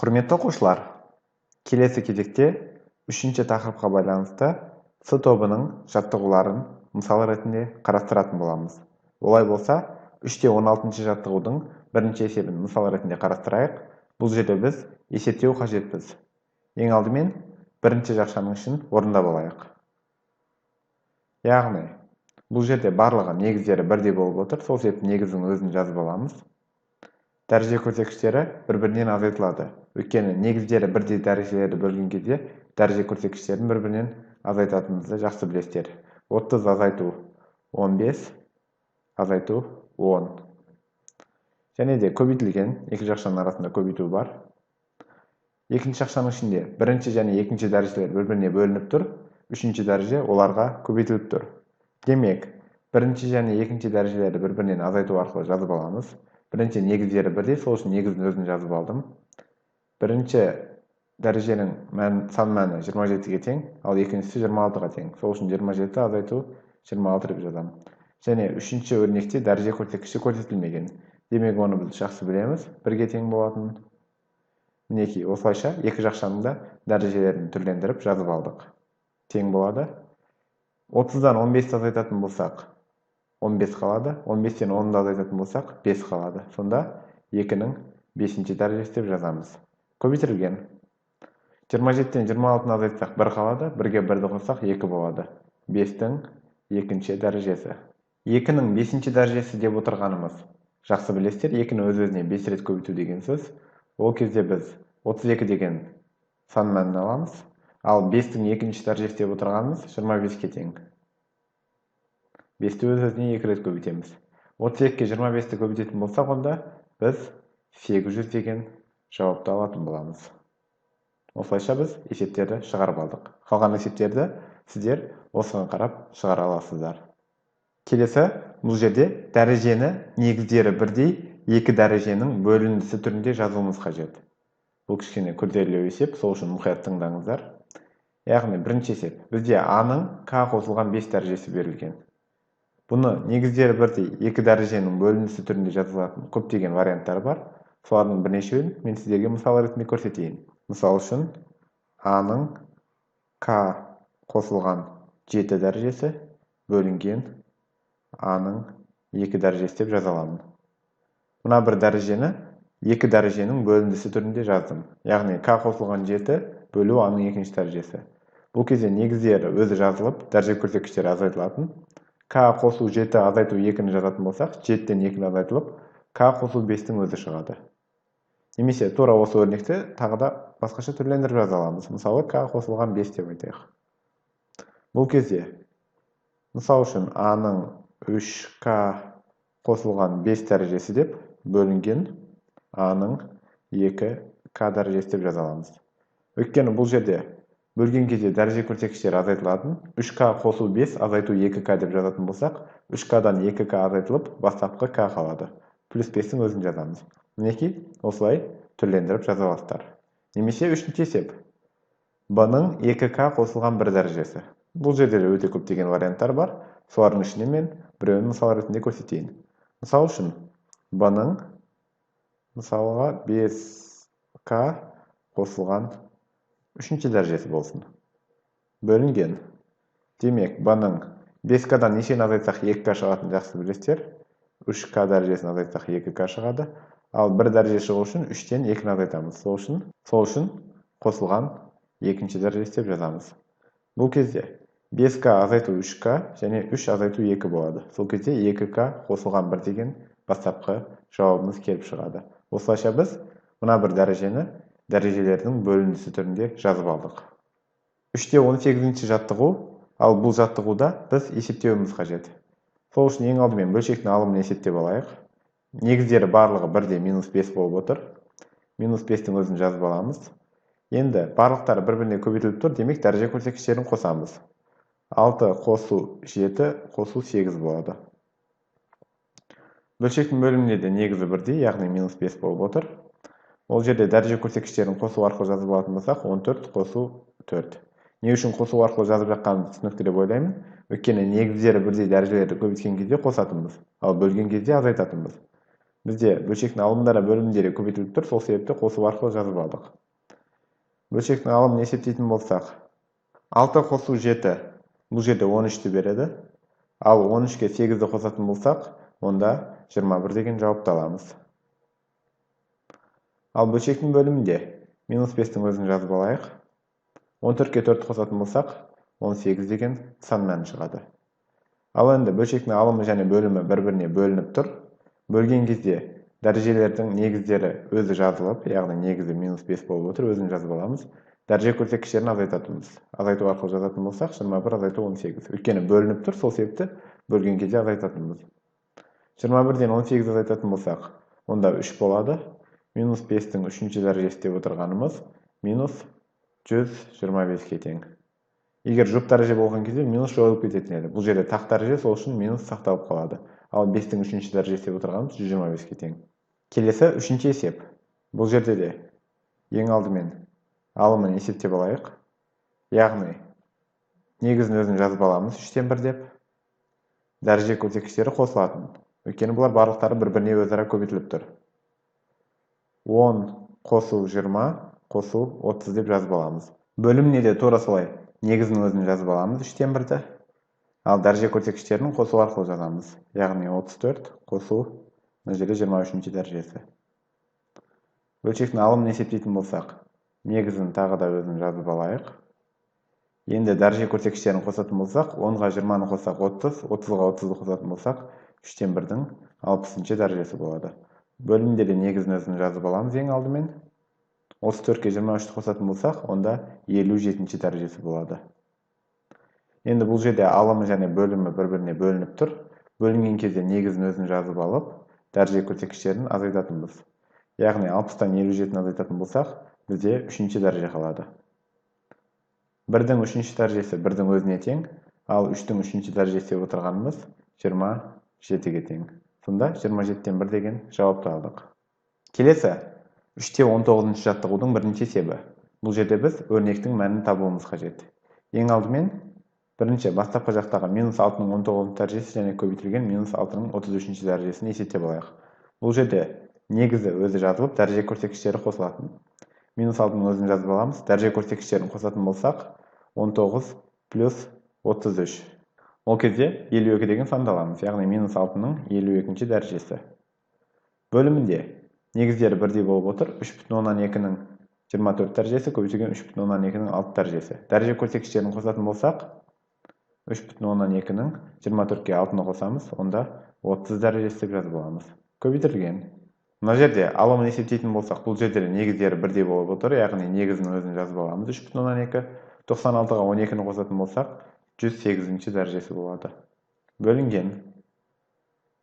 Құрметті оқушылар, келесі кезекте 3-ші тақырыпқа байланысты С тобының жаттығуларын мысал ретінде қарастыратын боламыз. Олай болса, 3-16 жаттығудың бірінші есебін мысал ретінде қарастырайық. Бұл жерде біз есептеу қажетпіз. Ең алдымен бірінші жақшаның ішін орында болайық. Яғни, бұл жерде барлығы негіздері бірдей болып отыр, сол себепті негіздің өзін жазып аламыз. Дәреже көрсеткіштері бір-бірінен азайтылады. Өйткені негіздері бірдей дәрежелерді бөлген кезде дәреже көрсеткіштерін бір-бірінен азайтатынымызды жақсы білесіздер. 30 азайту 15, азайту 10. Және де көбейтілген екі жақшаның арасында көбейту бар. Екінші жақшаның ішінде бірінші және екінші дәрежелер бір-біріне бөлініп тұр, үшінші дәреже оларға көбейтіліп тұр. Демек, бірінші және екінші дәрежелерді бір-бірінен азайту арқылы жазып аламыз. Бірінші негіздері бірдей, сол үшін негіздің өзін жазып алдым. Бірінші дәреженің сан мәні 27-ге тең, ал екіншісі 26-ға тең. Сол үшін 27 азайту 26 деп жазамын. Және үшінші өрнекте дәреже көрсеткіші көрсетілмеген. Демек, оны біз жақсы білеміз, бірге тең болатынын. Мінекей, осылайша екі жақшаның да дәрежелерін түрлендіріп жазып алдық. Тең болады. 30-дан 15 азайтатын болсақ, 15 қалады. 15-тен 10-ды азайтатын болсақ, 5 қалады. Сонда 2-нің 5-ші дәрежесі деп жазамыз. Көбейтілген. 27-тен 26-ны азайтсақ 1 қалады. 1-ге 1-ді қоссақ 2 болады. 5-тің 2-ші дәрежесі. 2-нің 5-ші дәрежесі деп отырғанымыз. Жақсы білесіздер, 2-ні өз-өзіне 5 рет көбейту деген сөз. Ол кезде біз 32 деген сан мәнін аламыз. Ал 5-тің 2-ші дәрежесі деп отырғанымыз 25-ке тең. 5-ті өз-өзіне 2 рет көбейтеміз. 32-ке 25-ті көбейтетін болсақ, онда біз 800 деген жауапты алатын боламыз. Осылайша біз есептерді шығарып алдық. Қалған есептерді сіздер осыған қарап шығара аласыздар. Келесі, бұл жерде дәрежені негіздері бірдей, екі дәреженің бөліндісі түрінде жазуымыз қажет. Бұл кішкене күрделі есеп, сол үшін мұқият тыңдаңыздар. Яғни бірінші есеп, бізде А-ның К қосылған 5 дәрежесі берілген. Бұны негіздері бірдей, екі дәреженің бөліндісі түрінде жазылатын көптеген варианттар бар. Солардың бірнешеуін мен сіздерге мысал ретінде көрсетейін. Мысал үшін, А-ның К қосылған 7 дәрежесі бөлінген А-ның 2 дәрежесі деп жаза аламын. Мына бір дәрежені екі дәреженің бөліндісі түрінде жаздым. Яғни К қосылған 7 бөлу А-ның 2-ші дәрежесі. Бұл кезде негіздері өзі жазылып, дәреже көрсеткіштері азайтылатын. К қосу 7 азайту 2-ні жазатын болсақ, 7-тен 2-ні азайтылып, К қосу 5-тің өзі шығады. Немесе тура осы өрнекті тағы да басқаша түрлендіріп жаза аламыз. Мысалы, К қосылған 5 деп айтайық. Бұл кезде, мысал үшін, А-ның 3К қосылған 5 дәрежесі деп бөлінген А-ның 2К дәрежесі деп жаза аламыз. Өйткені бұл жерде бөлген кезде дәреже көрсеткіштері азайтылатын. 3К қосу 5 азайту 2К деп жазатын болсақ, 3К-дан 2К азайтылып, бастапқы К қалады. Плюс 5-тің өзін жазамыз. Мінекей, осылай түрлендіріп жаза аласыздар. Немесе үшінші есеп. Б-ның 2К қосылған 1 дәрежесі. Бұл жерде өте көптеген варианттар бар. Солардың ішіне мен біреуін мысал ретінде көрсетейін. Мысал үшін, Б-ның мысалға 5К қосылған 3-ші дәрежесі болсын. Бөлінген. Демек, Б-ның 5К-дан нешені азайтсақ 2К шығатын жақсы білесіздер. 3К дәрежесін азайтсақ 2К шығады. Ал 1 дәреже шығу үшін 3-тен 2-ні азайтамыз. Сол үшін қосылған 2-ші дәрежесі деп жазамыз. Бұл кезде 5К азайту 3К және 3 азайту 2 болады. Сол кезде 2К қосылған 1 деген бастапқы жауабымыз келіп шығады. Осылайша біз мына бір дәрежені дәрежелердің бөліндісі түрінде жазып алдық. 3-18 жаттығу, ал бұл жаттығуда біз есептеуіміз қажет. Сол үшін ең алдымен бөлшектің алымын есептеп алайық. Негіздері барлығы бірде -5 болып отыр. -5-тің өзін жазып аламыз. Енді барлықтары бір-біріне көбейтіліп тұр, демек дәреже көрсеткіштерін қосамыз. 6 қосу 7 қосу 8 болады. Бөлшектің бөлімінде де негізі бірдей, яғни -5 болып отыр. Ол жерде дәреже көрсеткіштерін қосу арқылы жазып алатын болсақ, 14 қосу 4. Не үшін қосу арқылы жазып жатқанымды түсінікті деп ойлаймын. Өйткені негіздері бірдей дәрежелерді көбейткен кезде қосатынбыз, ал бөлген кезде азайтатынбыз. Bizде бөлшектің алымдары бөлімдері көбейтіліп тұр, сол себепті қосу арқылы жазып алдық. Бөлшектің алымын есептейтін болсақ, 6 қосу 7, бұл жерде 13-ті береді. Ал 13-ке 8-ді қосатын болсақ, онда 21 деген жауапты аламыз. Ал бөлшектің бөлімінде -5-тің өзін жазып алайық. 14-ке 4 қосатын болсақ, 18 деген сан мәні шығады. Ал енді бөлшектің алымы және бөлімі бір-біріне бөлініп тұр. Бөлген кезде дәрежелердің негіздері өзі жазылып, яғни негізі -5 болып отыр, өзін жазып аламыз. Дәреже көрсеткіштерін азайтатынбыз. Азайту арқылы жазатын болсақ, 21 азайту 18. Өйткені бөлініп тұр, сол себепті бөлген кезде азайтатынбыз. 21-ден 18 азайтатын болсақ, онда 3 болады. -5-тің 3-ші дәрежесі деп отырғанымыз -125-ке тең. Егер жұп дәреже болған кезде минус жойылып кететін еді. Бұл жерде тақ дәреже, сол үшін минус сақталып қалады. Ал 5-тің 3-ші дәрежесі деп отырғанымыз 125-ке тең. Келесі 3-ші есеп. Бұл жерде де ең алдымен алымын есептеп алайық. Яғни негізін өзін жазып аламыз 3-тен 1 деп. Дәреже көрсеткіштері қосылатын. Өйткені бұлар барлықтары бір-біріне өзара көбейтіліп тұр. 10 қосу 20 қосу 30 деп жазып аламыз. Бөліміне де тура солай негізін өзін жазып аламыз 3-тен 1-ді. Ал дәреже көрсеткіштерін қосу арқылы жазамыз. Яғни 34 қосу 23-ші дәрежесі. Бөлшектің алымын есептейтін болсақ, негізін тағы да өзін жазып алайық. Енді дәреже көрсеткіштерін қосатын болсақ, 10-ға 20-ны қоссақ 30, 30-ға 30-ды қосатын болсақ, 3-тен 1-дің 60-ші дәрежесі болады. Бөлімде де негізін өзін жазып аламыз ең алдымен. 34-ке 23-ті қосатын болсақ, онда 57-ші дәрежесі болады. Енді бұл жерде алымы және бөлімі бір-біріне бөлініп тұр. Бөлінген кезде негізін өзін жазып алып, дәреже көрсеткіштерін азайтатынбыз. Яғни 60-тан 57-ні азайтатын болсақ, бізде 3-ші дәреже қалады. 1-дің 3-ші дәрежесі 1-дің өзіне тең, ал 3-дің 3-ші дәрежесі деп отырғанымыз 27-ге тең. Сонда 27-тен 1 деген жауапты алдық. Келесі 3-те 19-ші жаттығудың бірінші есебі. Бұл жерде біз өрнектің мәнін табуымыз қажет. Ең алдымен бірінші бастапқы жақтағы -6-ның 19-ші дәрежесі және көбейтілген -6-ның 33-ші дәрежесін есептеп алайық. Бұл жерде негізі өзі жазылып, дәреже көрсеткіштері қосылатын. -6-ның өзін жазып аламыз. Дәреже көрсеткіштерін қосатын болсақ, 19 плюс 33. Ол кезде 52 деген санды аламыз, яғни -6-ның 52-ші дәрежесі. Бөлімінде негіздері бірдей болып отыр. 3,2-ның 24 дәрежесі көбейтілген 3,2-ның 6 дәрежесі. Дәреже көрсеткіштерін қосатын болсақ, 3,2-ның 24-ке 6-ны қосамыз, онда 30 дәрежесі деп жазып аламыз. Көбейтілген. Мына жерде алымын есептейтін болсақ, бұл жерде негіздері бірдей болып отыр, яғни негізін өзін жазып аламыз. 3,2, 96-ға 12-ні қосатын болсақ, 108-ші дәрежесі болады. Бөлінген.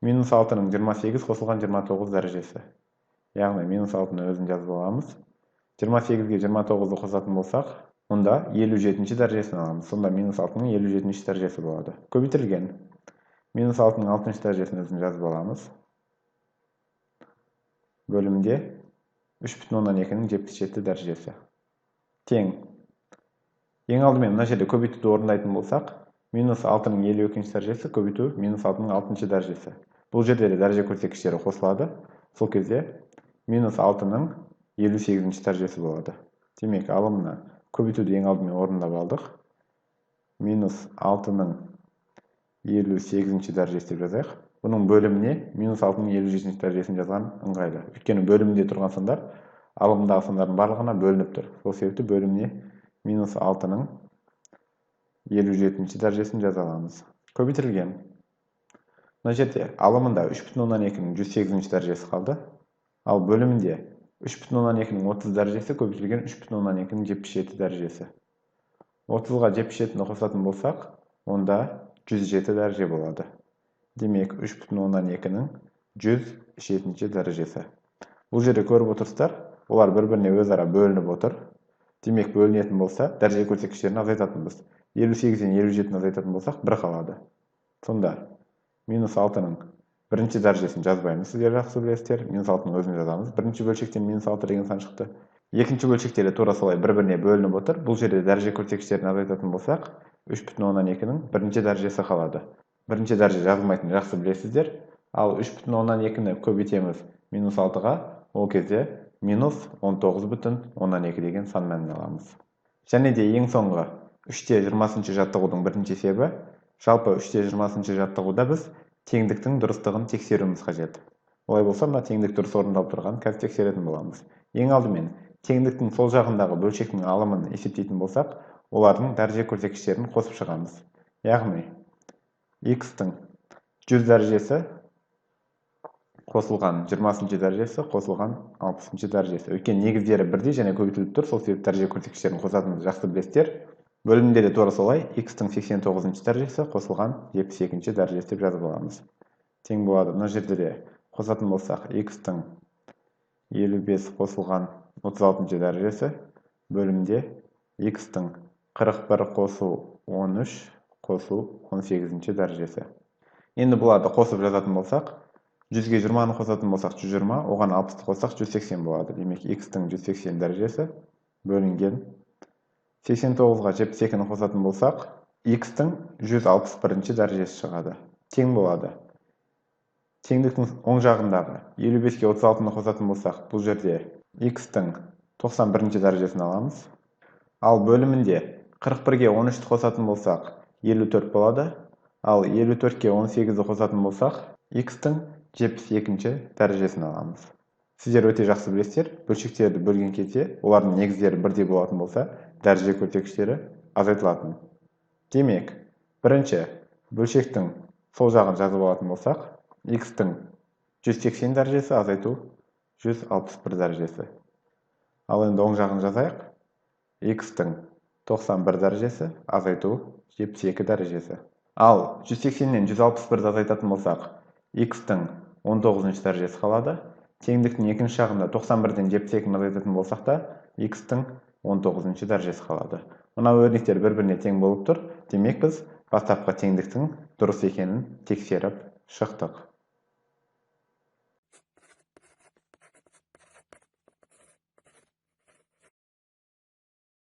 -6-ның 28 қосылған 29 дәрежесі. Яғни -6-ны өзін жазып аламыз. 28-ге 29-ды қосатын болсақ, онда 57-ші дәрежесін аламыз. Сонда -6-ның 57-ші дәрежесі болады. Көбейтілген. -6-ның 6-ші дәрежесін өзін жазып аламыз. Бөлімде 3,2-ның 77 дәрежесі. Тең. Ең алдымен мына жерде көбейтуді орындайтын болсақ, -6-ның 52-ші дәрежесі көбейту -6-ның 6-ші дәрежесі. Бұл жерде дәреже көрсеткіштері қосылады. Сол кезде -6-ның 58-ші дәрежесі болады. Демек, алымына көбейтуді ең алдымен орындап алдық. -6-ның 58-ші дәрежесі деп жазайық. Бұның бөліміне -6-ның 57-ші дәрежесін жазған ыңғайлы. Өйткені бөлімде тұрған сандар алымдағы сандардың барлығына бөлініп тұр. Сол себепті бөліміне -6-ның 57-ші дәрежесін жаза аламыз. Көбейтілген. Мына жерде алымында 3,2-ның 108-ші дәрежесі қалды. Ал бөлімінде 3,2-ның 30 дәрежесі көбейтілген 3,2-ның 77 дәрежесі. 30-ға 77-ні қосатын болсақ, онда 107 дәреже болады. Демек, 3,2-ның 107-ші дәрежесі. Бұл жерде көріп отырсыздар, олар бір-біріне өзара бөлініп отыр. Демек, бөлінетін болса, дәреже көрсеткіштерін азайтатынбыз. 58-ден 57-ні азайтатын болсақ, 1 қалады. Сонда, -6-ның бірінші дәрежесін жазбаймыз, сіздер жақсы білесіздер. -6-ның өзін жазамыз. Бірінші бөлшектен -6 деген сан шықты. Екінші бөлшектері тура солай бір-біріне бөлініп отыр. Бұл жерде дәреже көрсеткіштерін азайтатын болсақ, 3,2-ның бірінші дәрежесі қалады. Бірінші дәреже жазылмайтынын жақсы білесіздер. Ал 3,2-ні көбейтеміз минус 6-ға, ол кезде минус 19,2 деген сан мәнін аламыз. Және де ең соңғы 3-те 20-шы жаттығудың бірінші есебі, жалпы 3-те 20-шы жаттығуда біз теңдіктің дұрыстығын тексеруіміз қажет. Олай болса, мына теңдік дұрыс орындалып тұрған, қазір тексеретін боламыз. Ең алдымен теңдіктің сол жағындағы бөлшектің алымын есептейтін болсақ, олардың дәреже көрсеткіштерін қосып шығамыз. Яғни x-тің 100 дәрежесі қосылған 20-шы дәрежесі қосылған 60-шы дәрежесі. Өйткені негіздері бірдей және көбейтіліп тұр, сол себепті дәреже көрсеткіштерін қосатынымызды жақсы білесіздер. Бөлімде де тура солай, x-тің 89-шы дәрежесі қосылған 72-ші дәрежесі деп жазып аламыз. Тең болады. Мына жерде де қосатын болсақ, x-тің 55 қосылған 36-шы дәрежесі бөлімде x-тің 41 қосу 13 қосу 18-ші дәрежесі. Енді бұларды қосып жазатын болсақ, 100-ге 20-ны қосатын болсақ 120, оған 60-ты қоссақ 180 болады. Демек, x-тің 180 дәрежесі бөлінген 89-ға 72-ні қосатын болсақ, x-тің 161-ші дәрежесі шығады. Тең болады. Теңдіктің оң жағындағы 55-ге 36-ны қосатын болсақ, бұл жерде x-тің 91-ші дәрежесін аламыз. Ал бөлімінде 41-ге 13-ті қосатын болсақ, 54 болады. Ал 54-ке 18-ді қосатын болсақ, x-тің 72-ші дәрежесін аламыз. Сіздер өте жақсы білесіздер, бөлшектерді бөлген кезде, олардың негіздері бірдей болатын болса, дәреже көрсеткіштері азайтылатын. Демек, бірінші бөлшектің сол жағын жазып алатын болсақ, x-тің 180 дәрежесі азайту 161 дәрежесі. Ал енді оң жағын жазайық. x-тің 91 дәрежесі азайту 72 дәрежесі. Ал 180-нен 161-ді азайтатын болсақ, x-тің 19-ші дәрежесі қалады. Теңдіктің екінші жағында 91-ден 72-ні азайтатын болсақ та, x-тің 19-ші дәрежесі қалады. Мына өрнектер бір-біріне тең болып тұр. Демек, біз бастапқы теңдіктің дұрыс екенін тексеріп шықтық.